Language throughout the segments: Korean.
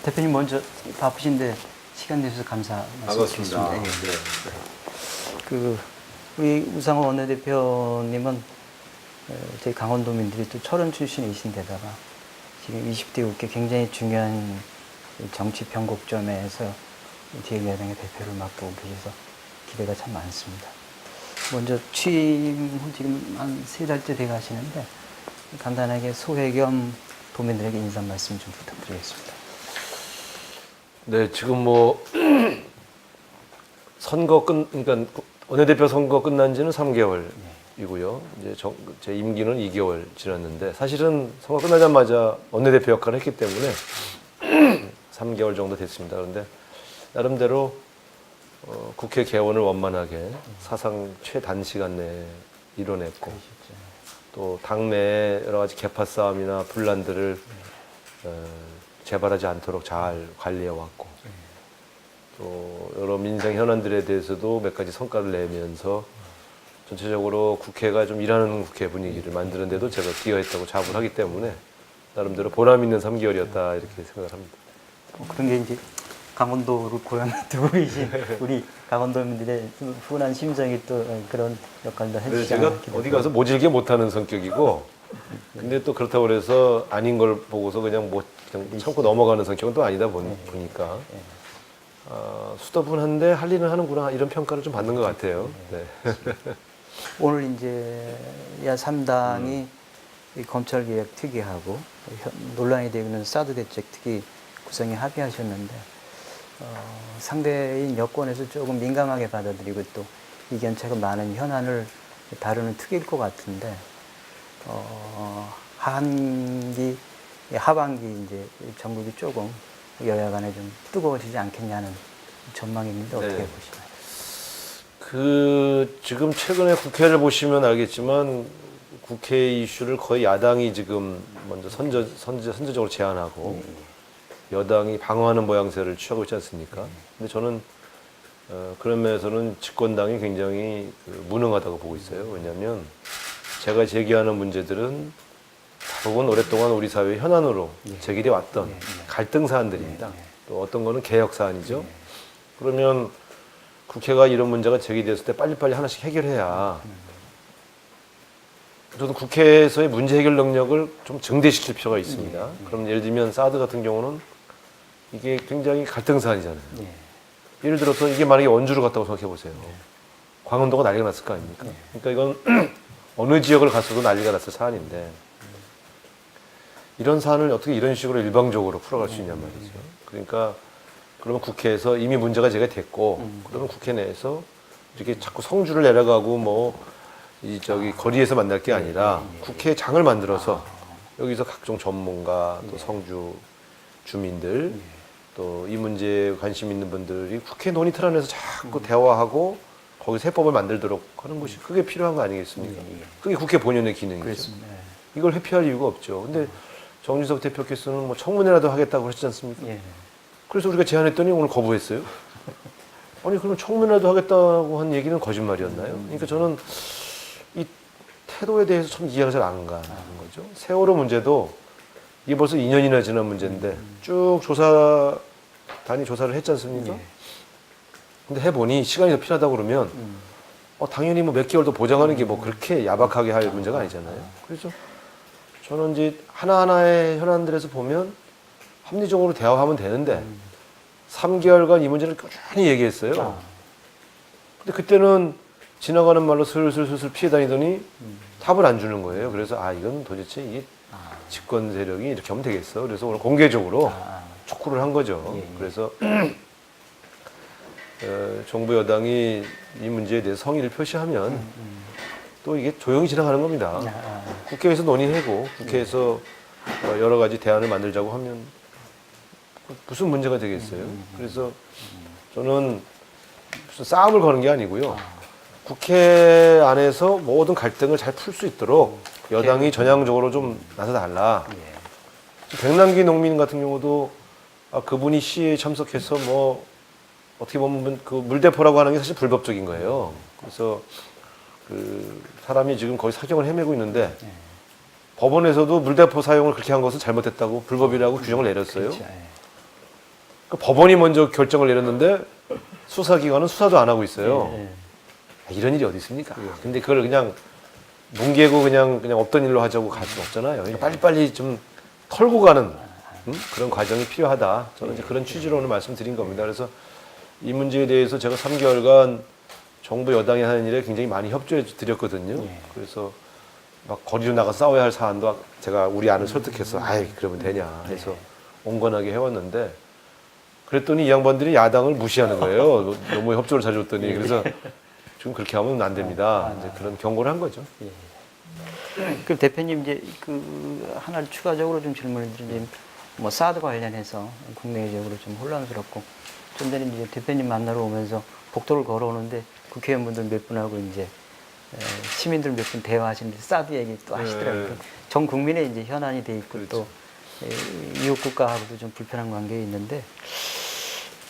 대표님 먼저 바쁘신데 시간 내주셔서 감사 반갑습니다. 말씀드리겠습니다. 그 우리 우상호 원내대표님은 저희 강원도민들이 또 철원 출신이신데다가 지금 20대 국회 굉장히 중요한 정치 변곡점에서 제1야당의 대표를 맡고 계셔서 기대가 참 많습니다. 먼저 취임 후 지금 한 3달째 돼 가시는데 간단하게 소회 겸 도민들에게 인사 말씀 좀 부탁드리겠습니다. 네, 지금 뭐 그러니까 원내대표 선거 끝난 지는 3개월이고요. 이제 제 임기는 2개월 지났는데 사실은 선거 끝나자마자 원내대표 역할을 했기 때문에 3개월 정도 됐습니다. 그런데 나름대로 국회 개원을 원만하게 사상 최단시간 내에 이뤄냈고 또 당내 여러 가지 계파 싸움이나 분란들을 재발하지 않도록 잘 관리해왔고 또 여러 민생 현안들에 대해서도 몇 가지 성과를 내면서 전체적으로 국회가 좀 일하는 국회 분위기를 만드는데도 제가 기여했다고 자부를 하기 때문에 나름대로 보람 있는 3개월이었다 이렇게 생각을 합니다. 그런 게 이제 강원도를 고향 두고 계신 우리 강원도민들의 훈훈한 심정이 또 그런 역할도 해주지 제가 않았기도 어디 가서 모질게 못하는 성격이고 근데 또 그렇다고 해서 아닌 걸 보고서 그냥 참고 넘어가는 성격은 또 아니다 보니까 수더분한데 할 일은 하는구나 이런 평가를 좀 받는 것 같아요. 네. 오늘 이제 야 3당이 이 검찰개혁 특위하고 논란이 되고 있는 사드 대책 특위 구성에 합의하셨는데 상대인 여권에서 조금 민감하게 받아들이고 또 이견차가 많은 현안을 다루는 특위일 것 같은데 하반기 이제 전국이 조금 여야 간에 좀 뜨거워지지 않겠냐는 전망이 있는데 어떻게 네. 보시나요? 지금 최근에 국회를 보시면 알겠지만 국회 이슈를 거의 야당이 지금 먼저 선제적으로 제안하고 여당이 방어하는 모양새를 취하고 있지 않습니까? 근데 저는 그런 면에서는 집권당이 굉장히 무능하다고 보고 있어요. 왜냐하면 제가 제기하는 문제들은 대부분 오랫동안 우리 사회 현안으로 제기돼 왔던 갈등 사안들입니다. 또 어떤 거는 개혁 사안이죠. 그러면 국회가 이런 문제가 제기됐을 때 빨리빨리 하나씩 해결해야 저도 국회에서의 문제 해결 능력을 좀 증대시킬 필요가 있습니다. 그럼 예를 들면 사드 같은 경우는 이게 굉장히 갈등 사안이잖아요. 예를 들어서 이게 만약에 원주를 갔다고 생각해 보세요. 광운도가 난리가 났을 거 아닙니까? 그러니까 이건 어느 지역을 갔어도 난리가 났을 사안인데 이런 사안을 어떻게 이런 식으로 일방적으로 풀어갈 수 있냔 말이죠. 그러니까 그러면 국회에서 이미 문제가 제기됐고 그러면 국회 내에서 이렇게 자꾸 성주를 내려가고 거리에서 만날 게 아니라 국회에 장을 만들어서 여기서 각종 전문가 또 성주 주민들 또 이 문제에 관심 있는 분들이 국회 논의 틀 안에서 자꾸 대화하고 거기서 해법을 만들도록 하는 것이 그게 필요한 거 아니겠습니까? 그게 국회 본연의 기능이죠. 그렇습니다. 이걸 회피할 이유가 없죠. 근데 정진석 대표께서는 뭐 청문회라도 하겠다고 그러지 않습니까? 그래서 우리가 제안했더니 오늘 거부했어요. 아니 그럼 청문회라도 하겠다고 한 얘기는 거짓말이었나요? 그러니까 저는 이 태도에 대해서 참 이해가 잘 안 가는 거죠. 세월호 문제도 이게 벌써 2년이나 지난 문제인데 쭉 조사단이 조사를 했지 않습니까? 근데 해보니 시간이 더 필요하다고 그러면 당연히 뭐 몇 개월 더 보장하는 게 뭐 그렇게 야박하게 할 문제가 아니잖아요. 그래서 저는 이제 하나하나의 현안들에서 보면 합리적으로 대화하면 되는데 3개월간 이 문제를 꾸준히 얘기했어요. 근데 그때는 지나가는 말로 슬슬 피해 다니더니 답을 안 주는 거예요. 그래서 이건 도대체 이게 집권 세력이 이렇게 하면 되겠어. 그래서 오늘 공개적으로 촉구를 한 거죠. 그래서 정부 여당이 이 문제에 대해서 성의를 표시하면 또 이게 조용히 지나가는 겁니다. 국회에서 논의하고 국회에서 여러 가지 대안을 만들자고 하면 무슨 문제가 되겠어요. 그래서 저는 무슨 싸움을 거는 게 아니고요. 국회 안에서 모든 갈등을 잘 풀 수 있도록 여당이 전향적으로 좀 나서달라. 백남기 농민 같은 경우도 그분이 시위에 참석해서 어떻게 보면 그 물대포라고 하는 게 사실 불법적인 거예요. 그래서 그 사람이 지금 거의 사경을 헤매고 있는데 법원에서도 물대포 사용을 그렇게 한 것은 잘못했다고 불법이라고 규정을 내렸어요. 그렇죠. 예. 그러니까 법원이 먼저 결정을 내렸는데 수사기관은 수사도 안 하고 있어요. 예. 이런 일이 어디 있습니까? 근데 그걸 그냥 뭉개고 그냥 없던 일로 하자고 갈 수는 없잖아요. 그러니까 빨리빨리 좀 털고 가는 그런 과정이 필요하다. 저는 이제 그런 취지로 오늘 말씀드린 겁니다. 그래서 이 문제에 대해서 제가 3개월간 정부 여당이 하는 일에 굉장히 많이 협조해 드렸거든요. 그래서 막 거리로 나가 싸워야 할 사안도 제가 우리 안을 설득해서 아이 그러면 되냐 해서 온건하게 해왔는데 그랬더니 이 양반들이 야당을 무시하는 거예요. 너무 협조를 잘해줬더니. 그래서 지금 그렇게 하면 안 됩니다. 이제 그런 경고를 한 거죠. 그럼 대표님 이제 그 하나 추가적으로 좀 질문을 드리면 뭐 사드 관련해서 국내적으로 좀 혼란스럽고 좀 전에 이제 대표님 만나러 오면서 복도를 걸어오는데 국회의원분들 몇 분하고 이제 시민들 몇 분 대화하시는데 사드 얘기 또 하시더라고요. 전 국민의 이제 현안이 돼 있고 또 이웃 국가하고도 좀 불편한 관계가 있는데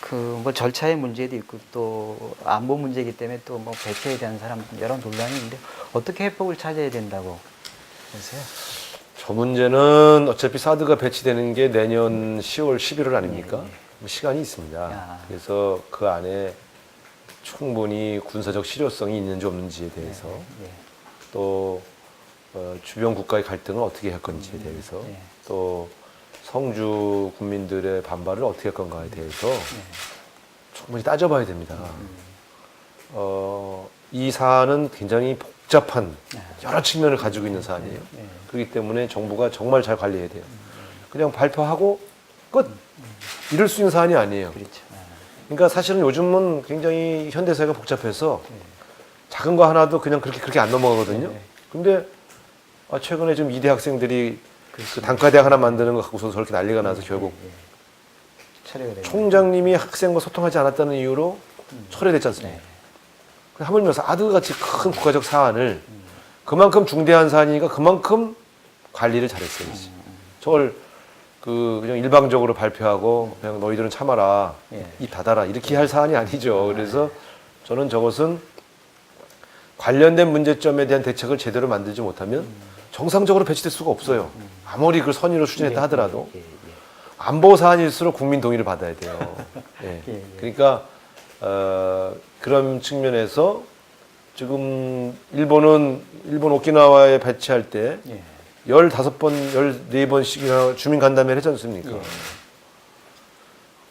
그 뭐 절차의 문제도 있고 또 안보 문제이기 때문에 또 뭐 배치에 대한 사람 여러 논란이 있는데 어떻게 해법을 찾아야 된다고 보세요? 저 문제는 어차피 사드가 배치되는 게 내년 10월, 11월 아닙니까? 뭐 시간이 있습니다. 그래서 그 안에 충분히 군사적 실효성이 있는지 없는지에 대해서 또 주변 국가의 갈등을 어떻게 할 건지에 대해서 또 성주 국민들의 반발을 어떻게 할 건가에 대해서 충분히 따져봐야 됩니다. 이 사안은 굉장히 복잡한 여러 측면을 가지고 있는 사안이에요. 그렇기 때문에 정부가 정말 잘 관리해야 돼요. 그냥 발표하고 끝! 이럴 수 있는 사안이 아니에요. 그러니까 사실은 요즘은 굉장히 현대사회가 복잡해서 작은 거 하나도 그냥 그렇게 안 넘어가거든요. 근데 최근에 지금 이대 학생들이 그 단과대학 하나 만드는 거 갖고서 저렇게 난리가 나서 결국 총장님이 학생과 소통하지 않았다는 이유로 철회됐지 않습니까? 하물며 아드같이 큰 국가적 사안을 그만큼 중대한 사안이니까 그만큼 관리를 잘했어야지. 저걸 그냥 일방적으로 발표하고 그냥 너희들은 참아라, 입 닫아라 이렇게 할 사안이 아니죠. 그래서 저는 저것은 관련된 문제점에 대한 대책을 제대로 만들지 못하면 정상적으로 배치될 수가 없어요. 아무리 그걸 선의로 추진했다 하더라도 안보 사안일수록 국민 동의를 받아야 돼요. 그러니까 그런 측면에서 지금 일본 오키나와에 배치할 때 15번, 14번씩이나 주민 간담회를 했지 않습니까?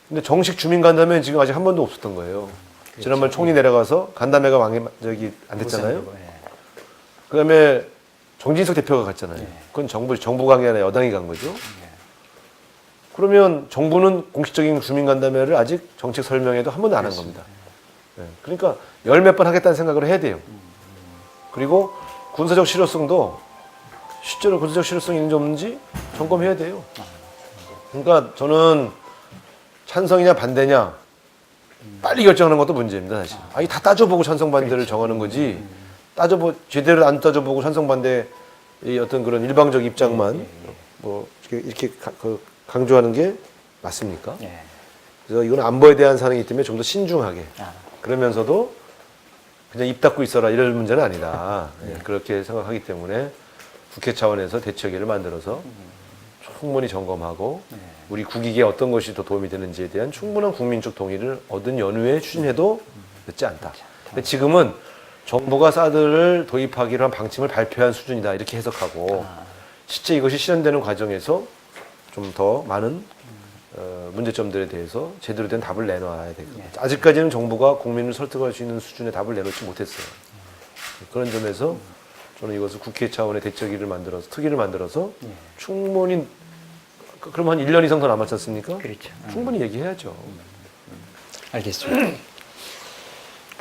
근데 정식 주민 간담회는 지금 아직 한 번도 없었던 거예요. 지난번 총리 내려가서 간담회가 안 됐잖아요. 그 다음에 정진석 대표가 갔잖아요. 그건 정부가 한 게 아니라 여당이 간 거죠. 그러면 정부는 공식적인 주민 간담회를 아직 정책 설명회도 한 번도 안 한 겁니다. 그러니까 열 몇 번 하겠다는 생각을 해야 돼요. 그리고 군사적 실효성도 실제로 군사적 실효성이 있는지 없는지 점검해야 돼요. 그러니까 저는 찬성이냐 반대냐 빨리 결정하는 것도 문제입니다, 사실. 아니 다 따져보고 찬성 반대를 정하는 거지. 제대로 안 따져보고 찬성 반대 이 어떤 그런 일방적 입장만 뭐 이렇게 강조하는 게 맞습니까? 그래서 이건 안보에 대한 사안이기 때문에 좀 더 신중하게 그러면서도 그냥 입 닫고 있어라 이럴 문제는 아니다. 그렇게 생각하기 때문에 국회 차원에서 대책위를 만들어서 충분히 점검하고 우리 국익에 어떤 것이 더 도움이 되는지에 대한 충분한 국민적 동의를 얻은 연후에 추진해도 늦지 않다. 근데 지금은 정부가 사드를 도입하기로 한 방침을 발표한 수준이다 이렇게 해석하고 실제 이것이 실현되는 과정에서 좀 더 많은 문제점들에 대해서 제대로 된 답을 내놔야 되거든요. 아직까지는 정부가 국민을 설득할 수 있는 수준의 답을 내놓지 못했어요. 그런 점에서 저는 이것을 국회 차원의 대책위를 만들어서 특위를 만들어서 충분히 그럼 한 1년 이상 더 남았지 않습니까? 그렇죠. 충분히 얘기해야죠. 알겠습니다.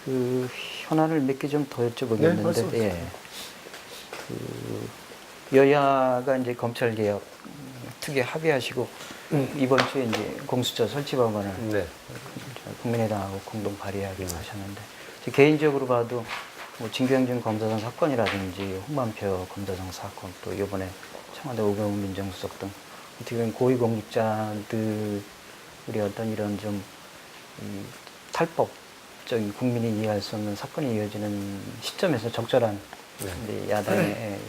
그 현안을 몇 개 좀 더 여쭤보겠는데, 그 여야가 이제 검찰 개혁 특위 합의하시고 이번 주에 이제 공수처 설치 법안을 국민의당하고 공동 발의하기로 하셨는데, 개인적으로 봐도 뭐 진경준 검사장 사건이라든지 홍만표 검사장 사건 또 이번에 청와대 오병훈 민정수석 등 어떻게 보면 고위공직자들의 어떤 이런 좀 탈법적인 국민이 이해할 수 없는 사건이 이어지는 시점에서 적절한 이제 야당의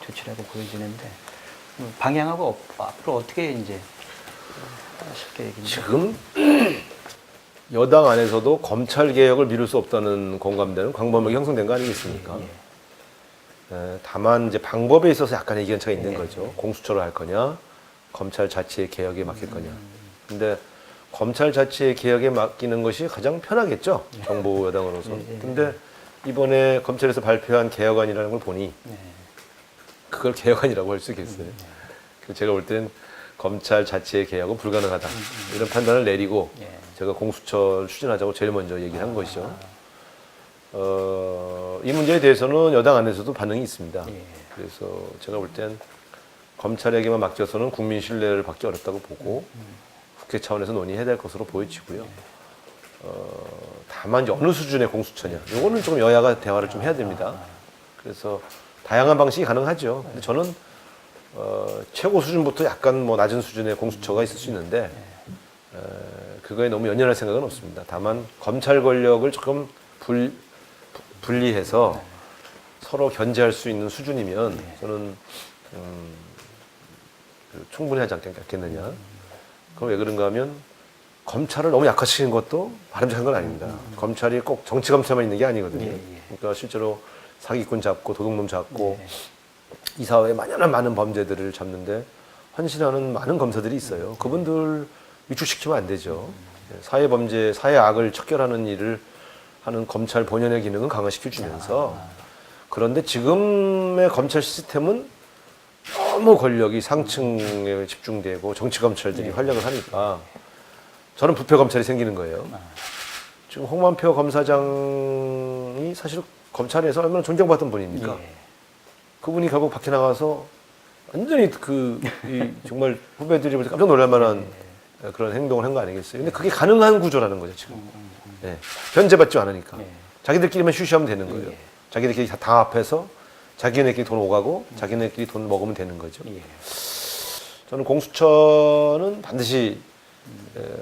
조치라고 보여지는데 방향하고 앞으로 어떻게 이제 하실 계획인지. 지금 여당 안에서도 검찰 개혁을 미룰 수 없다는 공감대는 광범위하게 형성된 거 아니겠습니까? 다만 이제 방법에 있어서 약간 의견차가 있는 거죠. 공수처를 할 거냐, 검찰 자체의 개혁에 맡길 거냐. 근데 검찰 자체의 개혁에 맡기는 것이 가장 편하겠죠. 정부 여당으로서. 근데 이번에 검찰에서 발표한 개혁안이라는 걸 보니 그걸 개혁안이라고 할 수 있겠어요. 제가 볼 때는 검찰 자체의 개혁은 불가능하다. 이런 판단을 내리고 제가 공수처를 추진하자고 제일 먼저 얘기를 한 것이죠. 이 문제에 대해서는 여당 안에서도 반응이 있습니다. 그래서 제가 볼 땐 검찰에게만 맡겨서는 국민 신뢰를 받기 어렵다고 보고 국회 차원에서 논의해야 될 것으로 보여지고요. 다만 이제 어느 수준의 공수처냐, 이거는 조금 여야가 대화를 좀 해야 됩니다. 그래서 다양한 방식이 가능하죠. 근데 저는 최고 수준부터 약간 뭐 낮은 수준의 공수처가 있을 수 있는데 그거에 너무 연연할 생각은 없습니다. 다만 검찰 권력을 조금 분리해서 서로 견제할 수 있는 수준이면 저는 충분히 하지 않겠느냐. 그럼 왜 그런가 하면 검찰을 너무 약화시키는 것도 바람직한 건 아닙니다. 검찰이 꼭 정치 검찰만 있는 게 아니거든요. 그러니까 실제로 사기꾼 잡고 도둑놈 잡고 이 사회에 만연한 많은 범죄들을 잡는데 헌신하는 많은 검사들이 있어요. 그분들 위축시키면 안 되죠. 사회 범죄, 사회 악을 척결하는 일을 하는 검찰 본연의 기능은 강화시켜 주면서 그런데 지금의 검찰 시스템은 너무 권력이 상층에 집중되고 정치 검찰들이 활약을 하니까 저는 부패 검찰이 생기는 거예요. 지금 홍만표 검사장이 사실 검찰에서 얼마나 존경받던 분입니까? 그분이 결국 밖에 나가서 완전히 정말 후배들이 볼 때 깜짝 놀랄 만한 그런 행동을 한 거 아니겠어요? 근데 그게 가능한 구조라는 거죠, 지금. 견제받지 않으니까. 자기들끼리만 쉬쉬하면 되는 거예요. 자기들끼리 다 합해서 자기네끼리 돈 오가고 자기네끼리 돈 먹으면 되는 거죠. 저는 공수처는 반드시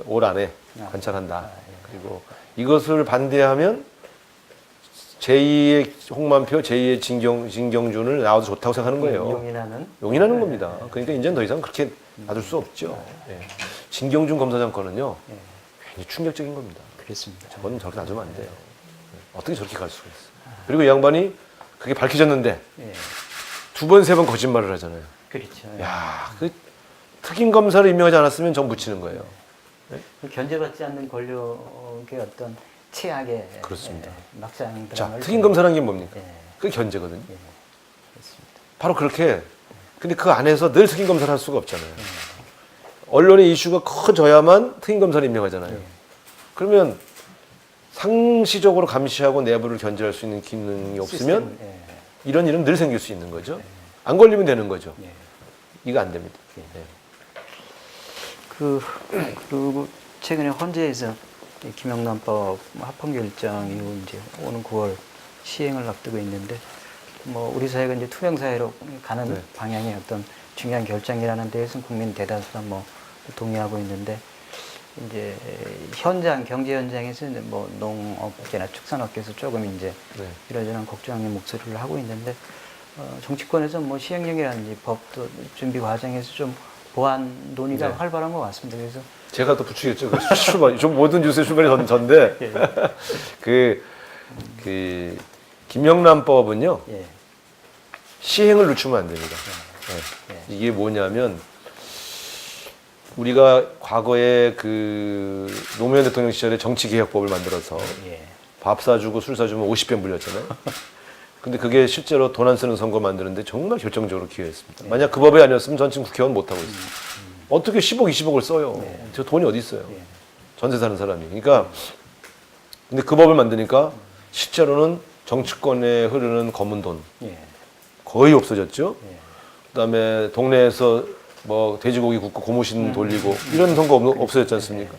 올 안에 관찰한다. 그리고 이것을 반대하면 제2의 홍만표, 제2의 진경준을 나와도 좋다고 생각하는 거예요. 용인하는 겁니다. 그러니까 이제는 더 이상 그렇게 놔둘 수 없죠. 진경준 검사장 거는요, 굉장히 충격적인 겁니다. 그렇습니다. 저건 저렇게 놔두면 안 돼요. 어떻게 저렇게 갈 수가 있어요. 그리고 이 양반이 그게 밝혀졌는데 두 번, 세 번 거짓말을 하잖아요. 그렇죠. 야, 그 특임 검사를 임명하지 않았으면 전 묻히는 거예요. 견제받지 않는 권력의 어떤 최악의 그렇습니다. 막장 자, 드라마를 특임 검사라는 게 뭡니까? 예. 그게 견제거든요. 그렇습니다. 바로 그렇게. 근데 그 안에서 늘 특임 검사를 할 수가 없잖아요. 언론의 이슈가 커져야만 특임 검사를 임명하잖아요. 그러면 상시적으로 감시하고 내부를 견제할 수 있는 기능이 없으면 시스템, 이런 일은 늘 생길 수 있는 거죠. 안 걸리면 되는 거죠. 이거 안 됩니다. 그리고 최근에 헌재에서 이 김영란법 합헌 결정 이후 이제 오는 9월 시행을 앞두고 있는데 뭐 우리 사회가 이제 투명 사회로 가는 방향의 어떤 중요한 결정이라는 데에서는 국민 대다수가 뭐 동의하고 있는데 이제 현장 경제 현장에서 이제 뭐 농업계나 축산업계에서 조금 이제 이러저런 걱정의 목소리를 하고 있는데 정치권에서 뭐 시행령이라든지 법도 준비 과정에서 좀 보완 논의가 활발한 것 같습니다. 그래서 제가 또 부추겼죠. 출발, 좀 모든 뉴스의 출발이 전데 그 김영란법은요 시행을 늦추면 안 됩니다. 이게 뭐냐면 우리가 과거에 그 노무현 대통령 시절에 정치개혁법을 만들어서 밥 사주고 술 사주면 50배 물렸잖아요. 근데 그게 실제로 돈 안 쓰는 선거 만드는데 정말 결정적으로 기여했습니다. 만약 그 법이 아니었으면 전 지금 국회의원 못하고 있습니다. 어떻게 10억, 20억을 써요? 저 돈이 어디 있어요? 전세 사는 사람이. 그러니까 근데 그 법을 만드니까 실제로는 정치권에 흐르는 검은 돈 거의 없어졌죠. 그다음에 동네에서 뭐 돼지고기 굽고 고무신 돌리고 이런 선거 없어졌지 않습니까?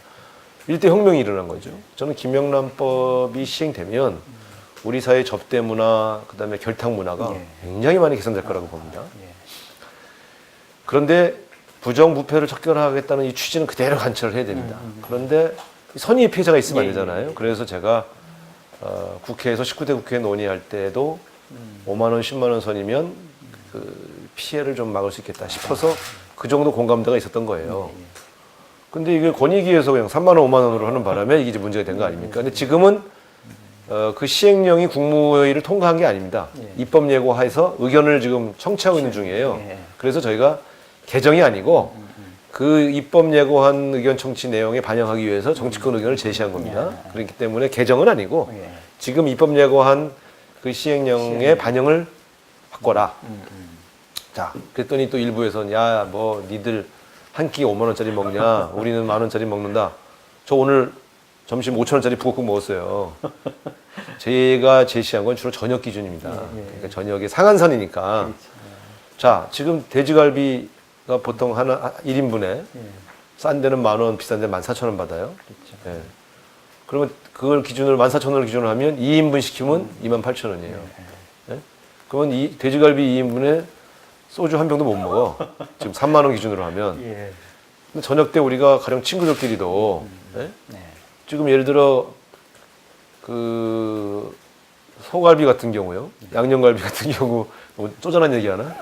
일대 혁명이 일어난 거죠. 저는 김영란법이 시행되면 우리 사회 접대 문화, 그다음에 결탁 문화가 굉장히 많이 개선될 거라고 봅니다. 그런데 부정부패를 척결하겠다는 이 취지는 그대로 관철을 해야 됩니다. 그런데 선의의 피해자가 있으면 안 예, 되잖아요. 예. 그래서 제가 국회에서 19대 국회 논의할 때도 5만 원, 10만 원 선이면 그 피해를 좀 막을 수 있겠다 싶어서 그 정도 공감대가 있었던 거예요. 근데 이게 권익위에서 그냥 3만 원, 5만 원으로 하는 바람에 이게 이제 문제가 된 거 아닙니까? 근데 지금은 그 시행령이 국무회의를 통과한 게 아닙니다. 예. 입법 예고해서 의견을 지금 청취하고 있는 중이에요. 예. 그래서 저희가 개정이 아니고 그 입법 예고한 의견 청취 내용에 반영하기 위해서 정치권 의견을 제시한 겁니다. 그렇기 때문에 개정은 아니고 예. 지금 입법 예고한 그 시행령의 반영을 바꿔라. 자, 그랬더니 또 일부에서는 야, 뭐 니들 한 끼 5만 원짜리 먹냐? 우리는 만 원짜리 먹는다. 저 오늘 점심 5천 원짜리 북엇국 먹었어요. 제가 제시한 건 주로 저녁 기준입니다. 그러니까 저녁에 상한선이니까. 자, 지금 돼지갈비가 보통 하나 1인분에 싼 데는 만 원, 비싼 데는 14,000원 받아요. 예. 그러면 그걸 기준으로 14,000원을 기준으로 하면 2인분 시키면 28,000원이에요. 예? 그러면 이 돼지갈비 2인분에 소주 한 병도 못 먹어. 지금 3만 원 기준으로 하면. 예. 근데 저녁 때 우리가 가령 친구들끼리도 예? 네. 지금 예를 들어 그 소갈비 같은 경우요, 양념갈비 같은 경우 뭐 쪼잔한 얘기 하나?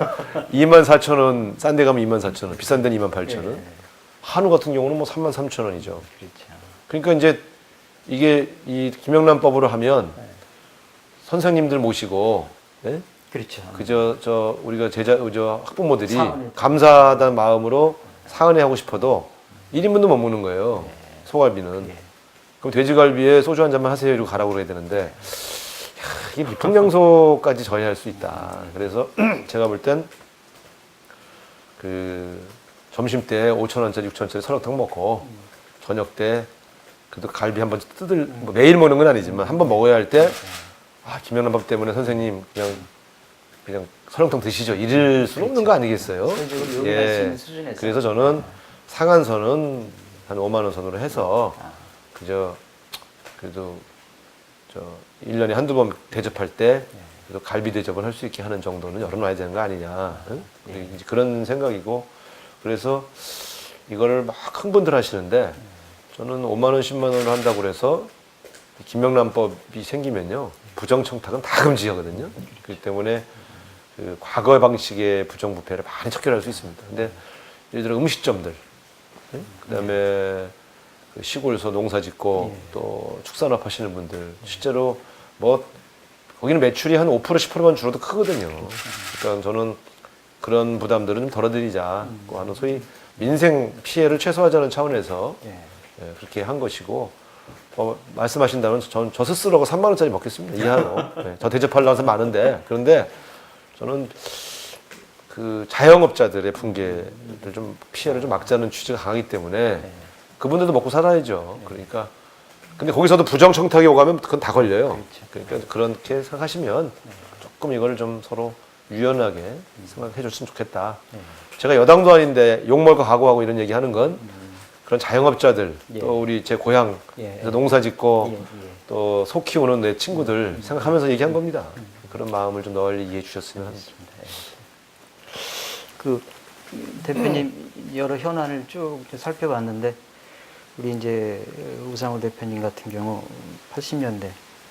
24,000원, 싼 데 가면 24,000원, 비싼 데는 28,000원. 예. 한우 같은 경우는 뭐 33,000원이죠. 그렇죠. 그러니까 이제 이게 이 김영란법으로 하면 선생님들 모시고 예? 그렇죠. 그저 저 우리가 저 학부모들이 사은을 감사하다는 마음으로 사은회 하고 싶어도 1인분도 못 먹는 거예요. 소갈비는. 예. 그럼 돼지갈비에 소주 한 잔만 하세요 이러고 가라고 그래야 되는데 야, 이게 비폭량소까지 저해할 수 있다. 그래서 제가 볼 땐 그 점심 때 5,000원짜리 6,000원짜리 설렁탕 먹고 저녁 때 그래도 갈비 한번 뭐 매일 먹는 건 아니지만 한번 먹어야 할 때 아, 김영란법 때문에 선생님 그냥 설렁탕 드시죠. 이럴 수는 없는 거 아니겠어요? 사회적으로 용인할 수 있는 수준에서. 그래서 저는 상한선은 한 5만 원 선으로 해서 그저 그래도 저 1년에 한두 번 대접할 때 그래도 갈비 대접을 할 수 있게 하는 정도는 열어놔야 되는 거 아니냐. 응? 우리 이제 그런 생각이고 그래서 이거를 막 흥분들 하시는데 저는 5만 원, 10만 원을 한다고 그래서 김영란법이 생기면요. 부정청탁은 다 금지하거든요. 그렇기 때문에 그 과거 방식의 부정부패를 많이 척결할 수 있습니다. 근데 예를 들어 음식점들, 그다음에 그 시골에서 농사 짓고 또 축산업 하시는 분들 실제로 뭐 거기는 매출이 한 5% 10%만 줄어도 크거든요. 그러니까 저는 그런 부담들은 좀 덜어드리자 하는 소위 민생 피해를 최소화하자는 차원에서 예, 그렇게 한 것이고 말씀하신다면 저 스스로가 3만 원짜리 먹겠습니다. 이하로. 예, 저 대접하려고 해서 많은데 그런데 저는 그 자영업자들의 붕괴를 좀 피해를 좀 막자는 취지가 강하기 때문에 그분들도 먹고 살아야죠. 그러니까 근데 거기서도 부정 청탁이 오가면 그건 다 걸려요. 그러니까 그렇게 생각하시면 조금 이거를 좀 서로 유연하게 생각해 줬으면 좋겠다. 제가 여당도 아닌데 욕 먹을 거 각오하고 이런 얘기 하는 건 그런 자영업자들 또 우리 제 고향에서 농사 짓고 또 소 키우는 내 친구들 생각하면서 얘기한 겁니다. 그런 마음을 좀 널리 이해해 주셨으면 합니다. 그 대표님 여러 현안을 쭉 살펴봤는데 우리 이제 우상호 대표님 같은 경우 80년대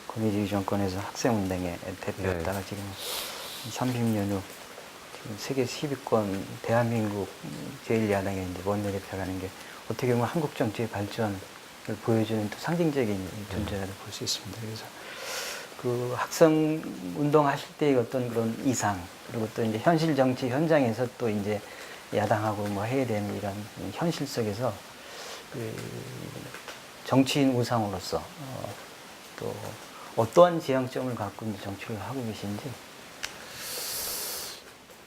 권위주의 정권에서 학생운동의 대표였다가 지금 30년 후 지금 세계 10위권 대한민국 제1야당의 이제 원내대표라는 게 어떻게 보면 한국 정치의 발전을 보여주는 또 상징적인 존재라고 볼 수 있습니다. 그래서 그 학생 운동하실 때의 어떤 그런 이상 그리고 또 이제 현실 정치 현장에서 또 이제 야당하고 뭐 해야 되는 이런 현실 속에서 그 정치인 우상으로서 또 어떠한 지향점을 갖고 이제 정치를 하고 계신지.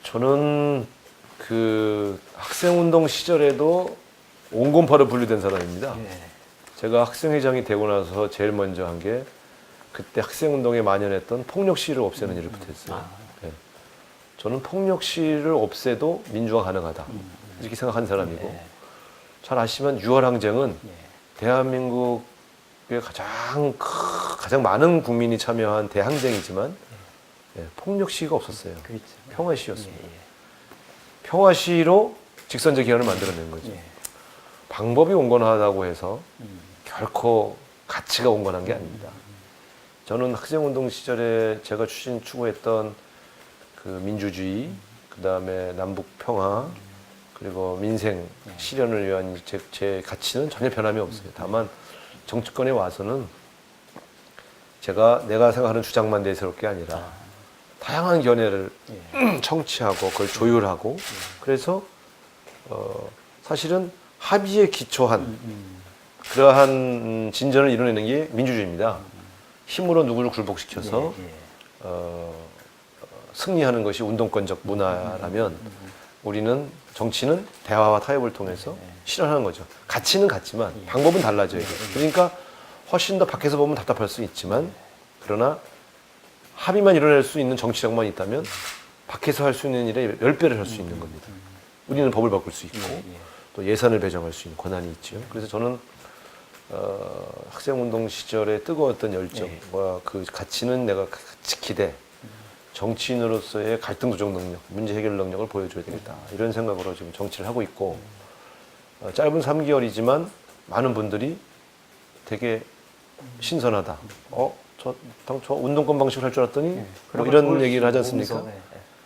저는 그 학생운동 시절에도 온건파로 분류된 사람입니다. 제가 학생회장이 되고 나서 제일 먼저 한 게 그때 학생운동에 만연했던 폭력 시위를 없애는 일을 부탁했어요. 네. 저는 폭력 시위를 없애도 민주화 가능하다. 이렇게 생각하는 사람이고 잘 아시면 6월 항쟁은 대한민국의 가장 많은 국민이 참여한 대항쟁이지만 폭력 시위가 없었어요. 그렇죠. 평화 시위였습니다. 평화 시위로 직선제 기한을 만들어낸 거죠. 방법이 온건하다고 해서 결코 가치가 온건한 게 아닙니다. 저는 학생운동 시절에 제가 추구했던 그 민주주의, 그 다음에 남북 평화, 그리고 민생 실현을 위한 제 가치는 전혀 변함이 없어요. 다만 정치권에 와서는 내가 생각하는 주장만 내세울 게 아니라 다양한 견해를 청취하고 그걸 조율하고 그래서 사실은 합의에 기초한 그러한 진전을 이뤄내는 게 민주주의입니다. 힘으로 누구를 굴복시켜서 승리하는 것이 운동권적 문화라면 우리는 정치는 대화와 타협을 통해서 실현하는 거죠. 가치는 같지만 방법은 달라져야 돼요. 그러니까 훨씬 더 밖에서 보면 답답할 수 있지만 그러나 합의만 이뤄낼 수 있는 정치력만 있다면 밖에서 할 수 있는 일에 10배를 할 수 있는 겁니다. 우리는 법을 바꿀 수 있고 또 예산을 배정할 수 있는 권한이 있죠. 그래서 저는 학생운동 시절에 뜨거웠던 열정과 그 가치는 내가 지키되 정치인으로서의 갈등 조정 능력, 문제 해결 능력을 보여줘야 되겠다. 이런 생각으로 지금 정치를 하고 있고 짧은 3개월이지만 많은 분들이 되게 신선하다. 저 운동권 방식을 할 줄 알았더니 뭐 이런 얘기를 하지 않습니까?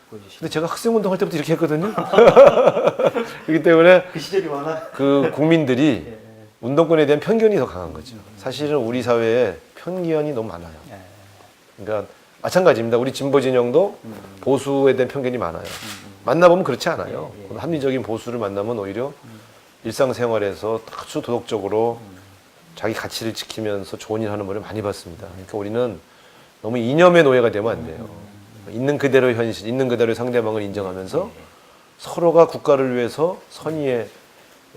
근데 제가 학생운동 할 때부터 이렇게 했거든요. 그렇기 때문에 그 시절이 워낙 그 국민들이 운동권에 대한 편견이 더 강한 거죠. 사실은 우리 사회에 편견이 너무 많아요. 그러니까 마찬가지입니다. 우리 진보 진영도 보수에 대한 편견이 많아요. 만나보면 그렇지 않아요. 합리적인 보수를 만나면 오히려 일상생활에서 아주 도덕적으로 자기 가치를 지키면서 좋은 일 하는 분을 많이 봤습니다. 그러니까 우리는 너무 이념의 노예가 되면 안 돼요. 있는 그대로의 현실, 있는 그대로의 상대방을 인정하면서 서로가 국가를 위해서 선의의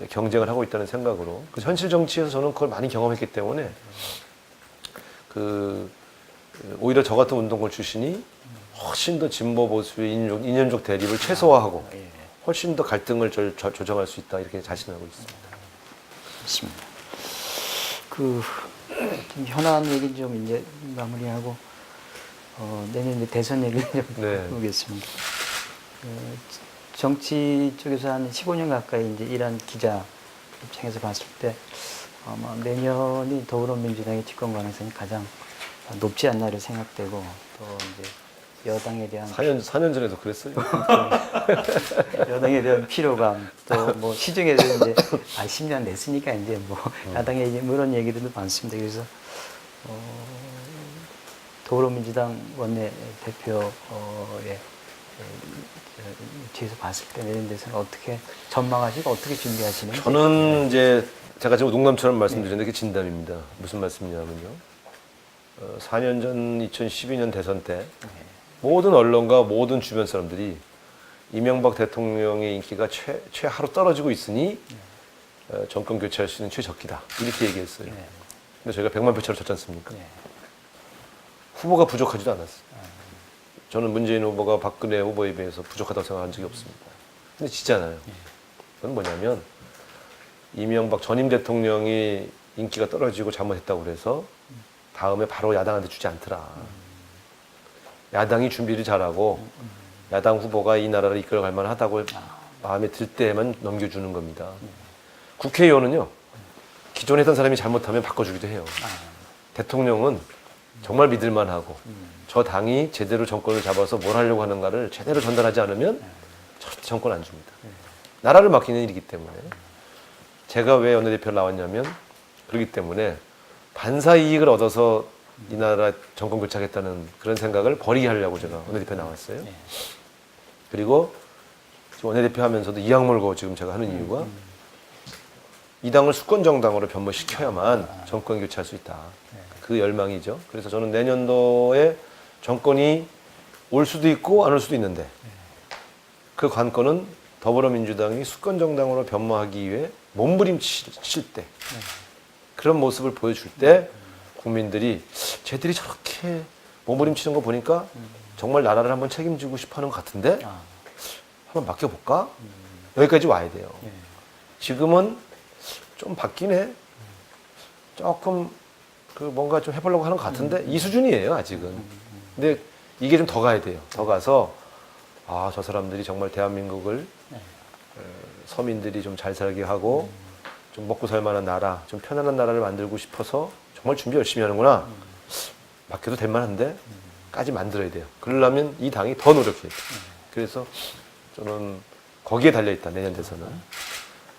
경쟁을 하고 있다는 생각으로 그 현실 정치에서 저는 그걸 많이 경험했기 때문에 오히려 저 같은 운동권 출신이 훨씬 더 진보 보수의 이념적 대립을 최소화하고 훨씬 더 갈등을 조정할 수 있다 이렇게 자신하고 있습니다. 맞습니다. 좀 현안 얘기 좀 이제 마무리하고 내년 이제 대선 얘기를 좀 해보겠습니다. 정치 쪽에서 한 15년 가까이 이제 일한 기자 입장에서 봤을 때 아마 내년이 더불어민주당의 집권 가능성이 가장 높지 않나 이렇게 생각되고 또 이제 여당에 대한 4년 전에도 그랬어요. 여당에 대한 피로감 또 뭐 시중에서 이제 10년 냈으니까 이제 뭐 야당에 이제 이런 얘기들도 많습니다. 그래서 더불어민주당 원내대표의 위치에서 봤을 때 내년 대선을 어떻게 전망하시고 어떻게 준비하시는지. 저는 이제 제가 지금 농담처럼 말씀드렸는데 그게 진담입니다. 무슨 말씀이냐면요. 4년 전 2012년 대선 때 모든 언론과 모든 주변 사람들이 이명박 대통령의 인기가 최하로 떨어지고 있으니 정권 교체할 수 있는 최적기다 이렇게 얘기했어요. 근데 저희가 100만 표 차로 졌지 않습니까? 후보가 부족하지도 않았어요. 저는 문재인 후보가 박근혜 후보에 비해서 부족하다고 생각한 적이 없습니다. 근데 지잖아요. 그건 뭐냐면 이명박 전임 대통령이 인기가 떨어지고 잘못했다고 그래서 다음에 바로 야당한테 주지 않더라. 야당이 준비를 잘하고 야당 후보가 이 나라를 이끌어갈 만하다고 마음에 들 때만 넘겨주는 겁니다. 국회의원은요. 기존에 했던 사람이 잘못하면 바꿔주기도 해요. 대통령은 정말 믿을만하고 저 당이 제대로 정권을 잡아서 뭘 하려고 하는가를 제대로 전달하지 않으면 절대 정권 안 줍니다. 나라를 맡기는 일이기 때문에 제가 왜 원내대표를 나왔냐면 그렇기 때문에 반사 이익을 얻어서 이 나라 정권 교체하겠다는 그런 생각을 버리게 하려고 제가 원내대표 나왔어요. 그리고 원내대표 하면서도 이 악물고 지금 제가 하는 이유가 이 당을 수권정당으로 변모시켜야만 정권 교체할 수 있다. 그 열망이죠. 그래서 저는 내년도에 정권이 올 수도 있고 안 올 수도 있는데 그 관건은 더불어민주당이 수권정당으로 변모하기 위해 몸부림칠 때 그런 모습을 보여줄 때 국민들이 쟤들이 저렇게 몸부림치는 거 보니까 정말 나라를 한번 책임지고 싶어하는 것 같은데 한번 맡겨볼까? 여기까지 와야 돼요. 지금은 좀 바뀌네. 조금 뭔가 좀 해보려고 하는 것 같은데 이 수준이에요 아직은. 근데 이게 좀 더 가야 돼요. 더 가서 저 사람들이 정말 대한민국을 서민들이 좀 잘 살게 하고 좀 먹고 살 만한 나라, 좀 편안한 나라를 만들고 싶어서 정말 준비 열심히 하는구나. 맡겨도 될 만한데 까지 만들어야 돼요. 그러려면 이 당이 더 노력해야 돼요. 그래서 저는 거기에 달려있다. 내년 대선은.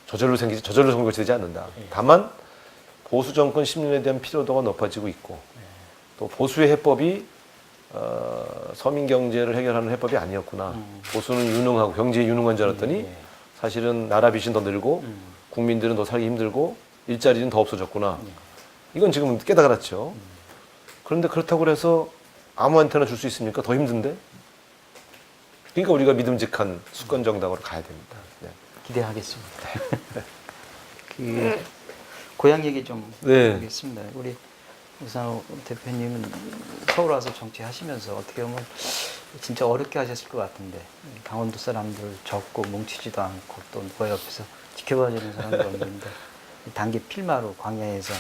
저절로 선거 되지 않는다. 다만 보수 정권 10년에 대한 피로도가 높아지고 있고 또 보수의 해법이 서민 경제를 해결하는 해법이 아니었구나. 보수는 유능하고 경제에 유능한 줄 알았더니 사실은 나라 빚은 더 늘고 국민들은 더 살기 힘들고 일자리는 더 없어졌구나. 이건 지금 깨달았죠. 그런데 그렇다고 해서 아무한테나 줄 수 있습니까? 더 힘든데? 그러니까 우리가 믿음직한 수권 정당으로 가야 됩니다. 네. 기대하겠습니다. 그 고향 얘기 좀 네. 하겠습니다. 우리 우상호 대표님은 서울 와서 정치하시면서 어떻게 보면 진짜 어렵게 하셨을 것 같은데 강원도 사람들 적고 뭉치지도 않고 또 누가 옆에서 지켜봐주는 사람도 없는데 단기 필마로 광야에서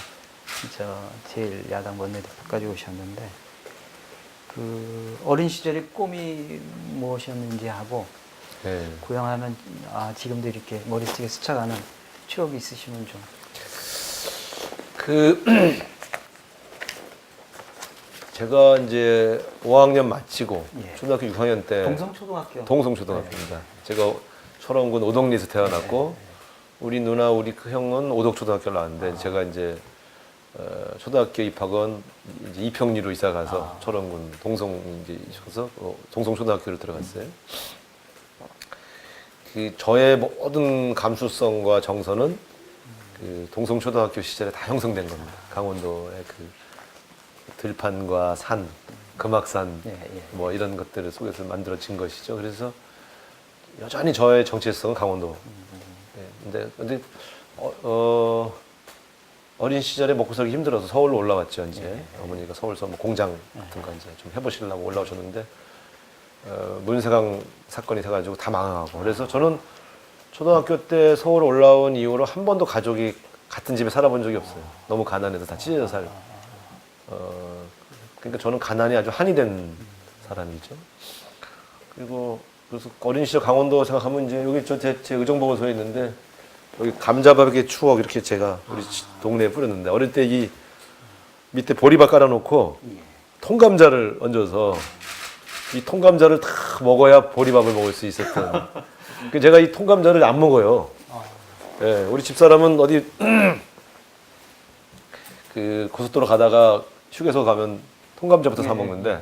진짜 제일 야당 원내대표까지 오셨는데 그 어린 시절의 꿈이 무엇이었는지 하고 네. 고향하면 지금도 이렇게 머릿속에 스쳐가는 추억이 있으시면 좀. 제가 이제 5학년 마치고 예. 초등학교 6학년 때 동성초등학교. 동성초등학교입니다. 네. 제가 철원군 오덕리에서 태어났고 우리 누나 우리 그 형은 오덕초등학교를 나왔는데 제가 이제 초등학교 입학은 이제 이평리로 이사 가서 철원군 동성 이제 셔서 동성초등학교를 들어갔어요. 그 저의 모든 감수성과 정서는 그 동성초등학교 시절에 다 형성된 겁니다. 강원도의 그 들판과 산, 금악산 뭐 이런 것들을 속에서 만들어진 것이죠. 그래서 여전히 저의 정체성은 강원도. 네, 근데 어린 시절에 먹고 살기 힘들어서 서울로 올라왔죠. 이제 어머니가 서울서 뭐 공장 같은 거 이제 좀 해보시려고 올라오셨는데 문세강 사건이 돼가지고 다 망하고 그래서 저는 초등학교 때 서울 올라온 이후로 한 번도 가족이 같은 집에 살아본 적이 없어요. 너무 가난해서 다 찢어져 살고. 그러니까 저는 가난이 아주 한이 된 사람이죠. 그리고 그래서 어린 시절 강원도 생각하면 이제 여기 제 의정보고서에 있는데 여기 감자밥의 추억 이렇게 제가 우리 동네에 뿌렸는데 어릴 때 이 밑에 보리밥 깔아놓고 통감자를 얹어서 이 통감자를 다 먹어야 보리밥을 먹을 수 있었던. 제가 이 통감자를 안 먹어요. 예, 우리 집사람은 어디 그 고속도로 가다가 휴게소 가면 통감자부터 사 먹는데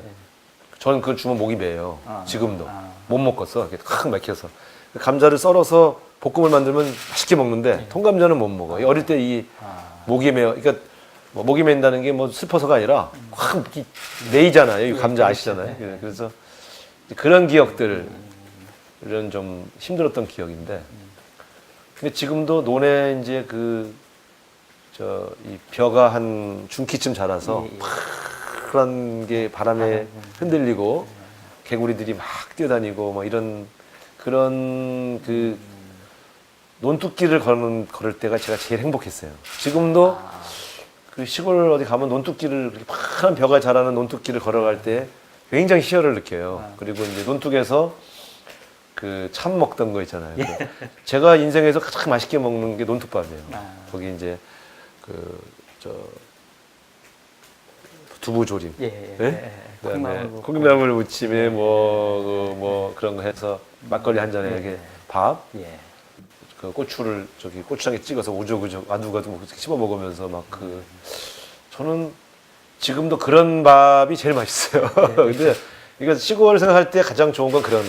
저는 그걸 주면 목이 메요. 지금도 못 먹겠어. 이렇게 확 막혀서 감자를 썰어서 볶음을 만들면 맛있게 먹는데 통감자는 못 먹어. 어릴 때 이 목이 메요. 그러니까 뭐 목이 맨다는 게 뭐 슬퍼서가 아니라 확 메이잖아요. 이 감자 아시잖아요. 그래서 그런 기억들은 좀 힘들었던 기억인데. 근데 지금도 논에 이제 이 벼가 한 중키쯤 자라서 파란 게 바람에 흔들리고 개구리들이 막 뛰어다니고 뭐 이런 그런 그 논뚝길을 걸을 때가 제가 제일 행복했어요. 지금도 그 시골 어디 가면 논뚝길을 파란 벼가 자라는 논뚝길을 걸어갈 때 굉장히 희열을 느껴요. 그리고 이제 논뚝에서 그 참 먹던 거 있잖아요. 제가 인생에서 가장 맛있게 먹는 게 논뚝밥이에요. 거기 이제 두부조림, 콩나물 무침에 뭐 그런 거 해서 막걸리 한 잔에 이렇게 밥, 그 고추를 고추장에 찍어서 우적우적 아두가두 씹어 먹으면서 저는 지금도 그런 밥이 제일 맛있어요. 근데 이거 시골 생각할 때 가장 좋은 건 그런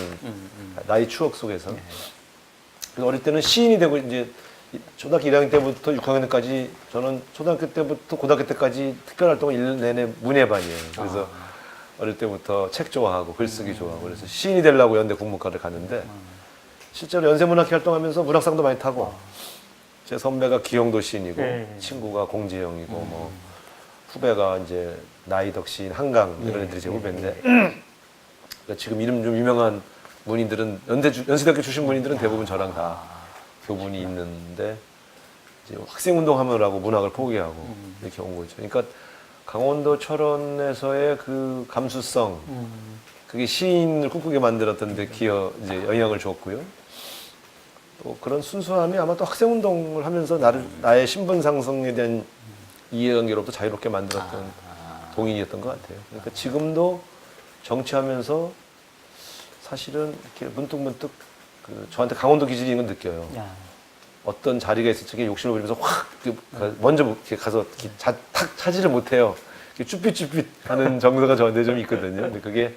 나의 추억 속에서. 어릴 때는 시인이 되고 이제 초등학교 1학년 때부터 6학년까지 저는 초등학교 때부터 고등학교 때까지 특별 활동을 1년 내내 문예반이에요. 그래서 어릴 때부터 책 좋아하고 글쓰기 좋아하고 그래서 시인이 되려고 연대 국문과를 갔는데 실제로 연세문학회 활동하면서 문학상도 많이 타고 제 선배가 기영도 시인이고 친구가 공재영이고 뭐 후배가 이제 나이덕 시인 한강 이런 애들이 제 후배인데 그러니까 지금 이름 좀 유명한 문인들은 연세대학교 출신 문인들은 대부분 저랑 다 교분이 있는데 이제 학생 운동하느라고 문학을 포기하고 이렇게 온 거죠. 그러니까 강원도 철원에서의 그 감수성 그게 시인을 꿈꾸게 만들었던 데 이제 영향을 줬고요. 또 그런 순수함이 아마 또 학생 운동을 하면서 나의 신분 상승에 대한 이해관계로부터 자유롭게 만들었던 동인이었던 것 같아요. 그러니까 지금도 정치하면서 사실은 이렇게 문득문득 저한테 강원도 기질이 있는 걸 느껴요. 야. 어떤 자리가 있을 적에 욕심을 부리면서 확 먼저 이렇게 가서 이렇게 탁 차지를 못해요. 쭈삣쭈삣 하는 정서가 저한테 좀 있거든요. 근데 그게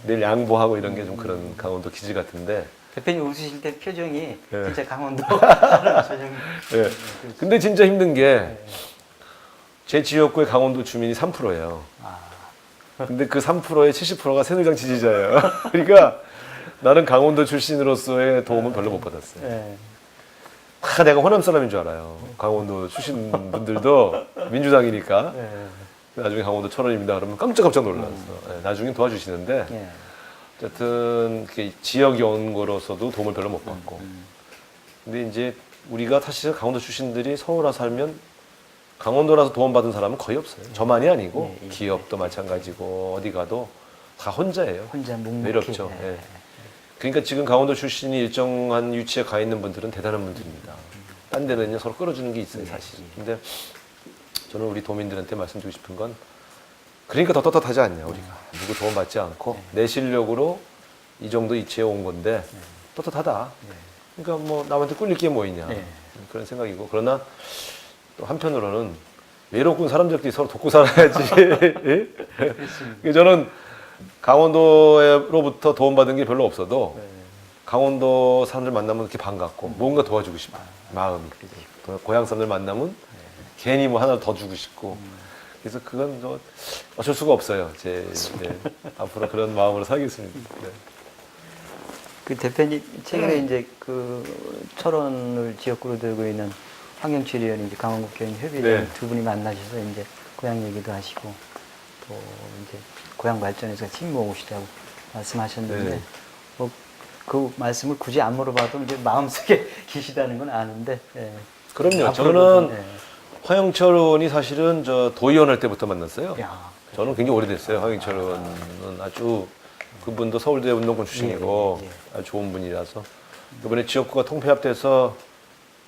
늘 양보하고 이런 게 좀 그런 강원도 기질 같은데. 대표님 웃으실 때 표정이 네. 진짜 강원도 표정이. 예. 근데 진짜 힘든 게 제 지역구의 강원도 주민이 3%예요. 근데 그 3%의 70%가 새누리당 지지자예요. 그러니까 나는 강원도 출신으로서의 도움은 별로 못 받았어요. 네. 다 내가 호남 사람인 줄 알아요. 강원도 출신 분들도 민주당이니까. 네. 나중에 강원도 철원입니다. 그러면 깜짝깜짝 놀랐어. 네, 나중에 도와주시는데 네. 어쨌든 지역 연구로서도 도움을 별로 못 받고. 근데 이제 우리가 사실 강원도 출신들이 서울 와서 살면 강원도라서 도움받은 사람은 거의 없어요. 저만이 아니고 예, 예. 기업도 마찬가지고 어디 가도 다 혼자예요. 혼자 묵묵히. 외롭죠. 네. 예. 그러니까 지금 강원도 출신이 일정한 위치에 가 있는 분들은 대단한 분들입니다. 딴 데는요 서로 끌어주는 게 있어요 사실. 근데 저는 우리 도민들한테 말씀드리고 싶은 건 그러니까 더 떳떳하지 않냐 우리가. 누구 도움받지 않고 내 실력으로 이 정도 위치에 온 건데 떳떳하다. 그러니까 뭐 남한테 꿀릴 게 뭐 있냐 그런 생각이고. 그러나 또 한편으로는 외롭군 사람들끼리 서로 돕고 살아야지. 예? 그래서 저는 강원도로부터 도움받은 게 별로 없어도 강원도 사람들 만나면 이렇게 반갑고 뭔가 도와주고 싶어 마음이. 또 고향 사람들 만나면 괜히 뭐 하나 더 주고 싶고. 그래서 그건 저 어쩔 수가 없어요. 앞으로 그런 마음으로 살겠습니다. 네. 그 대표님 최근에 이제 그 철원을 지역구로 들고 있는 환경치료원 이제 강원국교인 협의회 네. 두 분이 만나셔서 이제 고향 얘기도 하시고 또 이제 고향 발전에서 힘 모으시다고 말씀하셨는데 네. 뭐 그 말씀을 굳이 안 물어봐도 이제 마음속에 계시다는 건 아는데. 예. 그럼요. 앞으로도 저는 화영철 의원이 사실은 저 도의원 할 때부터 만났어요. 야, 저는 굉장히 오래됐어요. 화영철 의원은 아주 그분도 서울대 운동권 출신이고 예, 예, 아주 좋은 분이라서 이번에 지역구가 통폐합돼서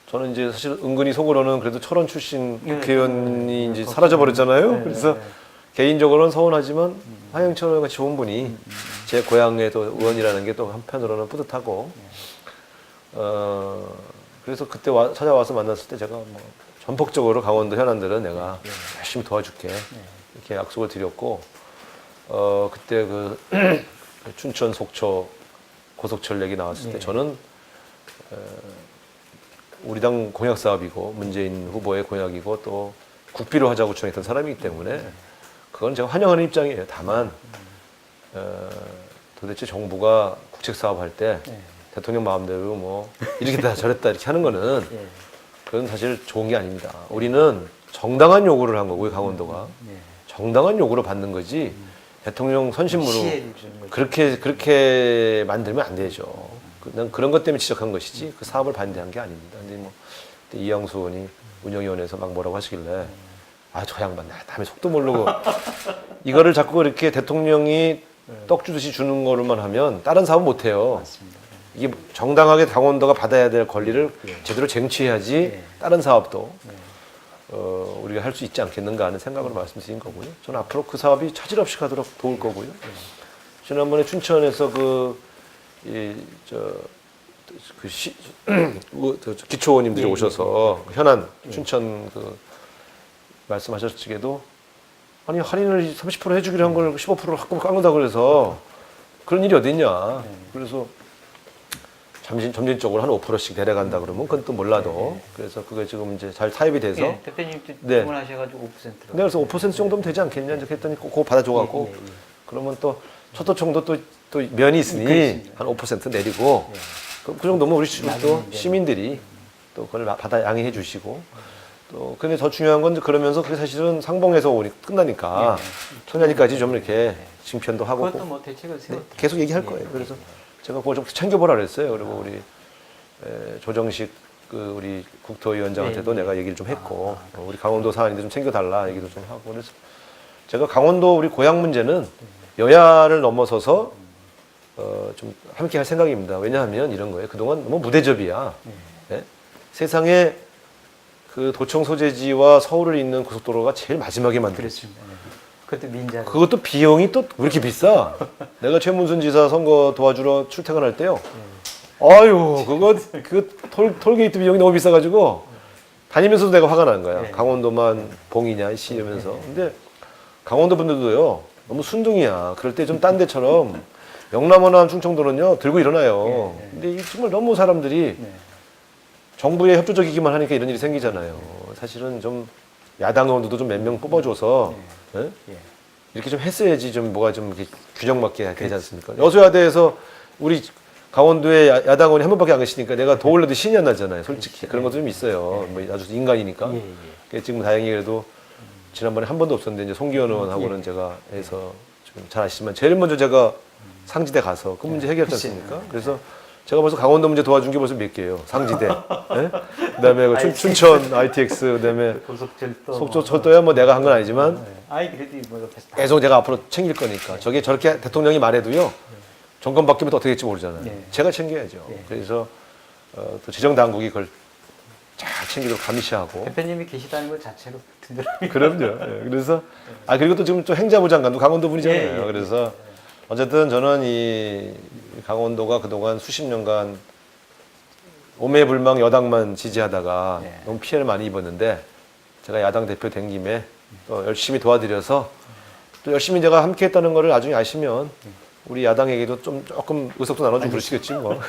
저는 이제 사실 은근히 속으로는 그래도 철원 출신 예, 국회의원이 예, 이제 예, 사라져 버렸잖아요. 예, 그래서 예. 개인적으로는 서운하지만 화영철 의원 같이 좋은 분이 제 고향의 또 의원이라는 게 또 한편으로는 뿌듯하고 그래서 그때 찾아와서 만났을 때 제가 뭐 전폭적으로 강원도 현안들은 내가 열심히 도와줄게 이렇게 약속을 드렸고 그때 그 춘천 속초 고속철 얘기 나왔을 때 저는 우리 당 공약 사업이고 문재인 후보의 공약이고 또 국비로 하자고 주장했던 사람이기 때문에 그건 제가 환영하는 입장이에요. 다만 도대체 정부가 국책 사업할 때 대통령 마음대로 뭐 이렇게 다 저랬다 이렇게 하는 거는 그건 사실 좋은 게 아닙니다. 우리는 정당한 요구를 한 거고요. 강원도가 정당한 요구를 받는 거지 대통령 선심으로 시혜를 주는 거죠. 그렇게 만들면 안 되죠. 난 그런 것 때문에 지적한 것이지 그 사업을 반대한 게 아닙니다. 근데 뭐 그때 이양수 의원이 운영위원회에서 막 뭐라고 하시길래 아 저 양반 나 다음에 속도 모르고 이거를 자꾸 이렇게 대통령이 떡 주듯이 주는 거로만 하면 다른 사업은 못 해요. 맞습니다. 이게 정당하게 강원도가 받아야 될 권리를 제대로 쟁취해야지 다른 사업도 우리가 할 수 있지 않겠는가 하는 생각으로 말씀드린 거고요. 저는 앞으로 그 사업이 차질 없이 가도록 도울 거고요. 지난번에 춘천에서 기초원님들이 오셔서 현안 춘천 말씀하셨을 적에도 아니 할인을 30% 해주기로 한 걸 15%를 갖고 깎는다 그래서 그런 일이 어디 있냐. 그래서 점진적으로 한 5%씩 내려간다 그러면 그건 또 몰라도 그래서 그게 지금 이제 잘 타협이 돼서 대표님도 네. 주문하셔가지고 5%로. 네, 그래서 5% 정도면 되지 않겠냐 이렇게 했더니 그거 받아줘갖고 그러면 또 초도청도 또 면이 있으니 그렇습니다. 한 5% 내리고 그 정도면 우리 또 시민들이 또 그걸 받아 양해해 주시고 또 근데 더 중요한 건 그러면서 그게 사실은 상봉에서 끝나니까 청량리까지 좀 이렇게 징편도 하고 그것도 뭐 대책을 세웠죠. 계속 얘기할 거예요. 그래서 제가 그거 좀 챙겨보라 그랬어요. 그리고 우리 조정식 우리 국토위원장한테도 내가 얘기를 좀 했고 우리 강원도 사안인데 좀 챙겨달라 얘기도 좀 하고 그래서 제가 강원도 우리 고향 문제는 여야를 넘어서서 좀 함께 할 생각입니다. 왜냐하면 이런 거예요. 그동안 너무 무대접이야. 예? 세상에 그 도청 소재지와 서울을 잇는 고속도로가 제일 마지막에 만들었지. 그렇습니다. 네. 그것도 민자. 그것도 비용이 또 왜 이렇게 비싸? 내가 최문순 지사 선거 도와주러 출퇴근할 때요. 아유, 톨게이트 비용이 너무 비싸가지고 다니면서도 내가 화가 나는 거야. 네. 강원도만 봉이냐, 이씨 이러면서. 근데 강원도 분들도요, 너무 순둥이야. 그럴 때 좀 딴 데처럼 영남, 호남, 충청도는요, 들고 일어나요. 근데 이 정말 너무 사람들이 정부에 협조적이기만 하니까 이런 일이 생기잖아요. 사실은 좀 야당 의원들도 좀 몇 명 뽑아줘서 예? 이렇게 좀 했어야지 좀 뭐가 좀 이렇게 균형 맞게 되지 않습니까? 여소야대에서 우리 강원도에 야당 의원이 한 번밖에 안 계시니까 내가 더 올려도 신이 안 나잖아요. 솔직히 그런 것도 좀 있어요. 뭐 아주 인간이니까. 지금 다행히 그래도 지난번에 한 번도 없었는데 이제 송기현 의원하고는 제가 해서 좀 잘 아시지만 제일 먼저 제가 상지대 가서 그 문제 해결했지 않습니까? 그래서 제가 벌써 강원도 문제 도와준 게 벌써 몇 개예요. 상지대, 예? 그다음에 그 춘천 ITX, 그다음에 고속철도. 속초철도야 뭐 내가 한 건 아니지만 아이 그래도 뭐 옆에서 다. 계속 제가 앞으로 챙길 거니까 저게 저렇게 대통령이 말해도요. 정권 바뀌면 또 어떻게 될지 모르잖아요. 제가 챙겨야죠. 그래서 또 지정 당국이 그걸 잘 챙기도록 감시하고. 대표님이 계시다는 것 자체로 든든합니다. 그럼요. 예, 그래서 그리고 또 지금 또 행자부 장관도 강원도 분이잖아요. 예. 그래서 어쨌든 저는 이 강원도가 그동안 수십 년간 오매불망 여당만 지지하다가 너무 피해를 많이 입었는데 제가 야당 대표 된 김에 또 열심히 도와드려서 또 열심히 제가 함께 했다는 거를 나중에 아시면 우리 야당에게도 좀 조금 의석도 나눠주고 그러시겠지 뭐.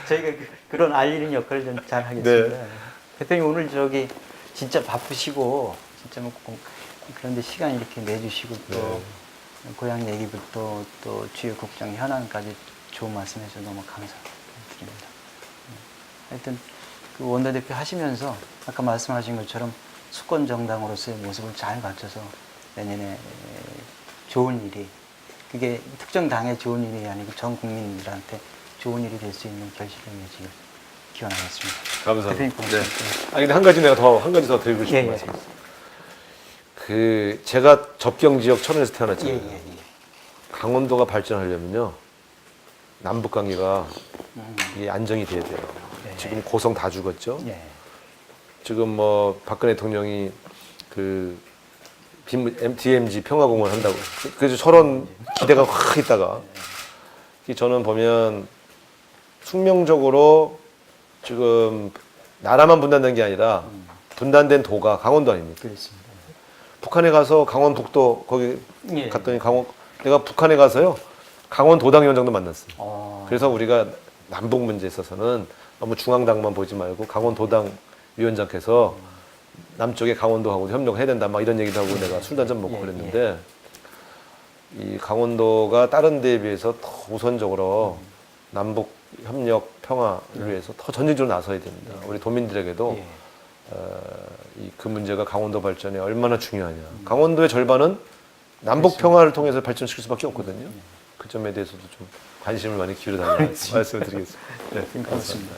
저희가 그런 알리는 역할을 좀 잘 하겠습니다. 대표님 오늘 저기 진짜 바쁘시고 진짜 뭐 그런데 시간 이렇게 내주시고 또 고향 얘기부터 또 주요 국정 현안까지 좋은 말씀해서 너무 감사드립니다. 하여튼 그 원내대표 하시면서 아까 말씀하신 것처럼 수권 정당으로서의 모습을 잘 갖춰서 내년에 좋은 일이 그게 특정 당의 좋은 일이 아니고 전 국민들한테 좋은 일이 될 수 있는 결실을 맺기를 기원하겠습니다. 감사합니다. 대표님 고맙습니다. 근데 한 가지 더 드리고 싶은 말씀. 그 제가 접경 지역 천안에서 태어났잖아요. 강원도가 발전하려면요 남북 관계가 이게 안정이 돼야 돼요. 지금 고성 다 죽었죠. 지금 뭐 박근혜 대통령이 그 DMZ 평화공원 한다고 그래서 저런 기대가 확 있다가 저는 보면 숙명적으로 지금 나라만 분단된 게 아니라 분단된 도가 강원도 아닙니까? 그렇습니다. 북한에 가서 강원북도 거기 갔더니 내가 북한에 가서요 강원 도당위원장도 만났어요. 그래서 우리가 남북 문제에 있어서는 너무 중앙당만 보지 말고 강원 도당 위원장께서 남쪽에 강원도하고 협력해야 된다 막 이런 얘기도 하고 내가 술 한잔 먹고 그랬는데 이 강원도가 다른 데에 비해서 더 우선적으로 남북 협력 평화를 위해서 더 전진적으로 나서야 됩니다. 우리 도민들에게도 그 문제가 강원도 발전에 얼마나 중요하냐. 강원도의 절반은 남북 평화를 통해서 발전시킬 수밖에 없거든요. 그 점에 대해서도 좀 관심을 많이 기울여 달라는 말씀을 드리겠습니다. 고맙습니다.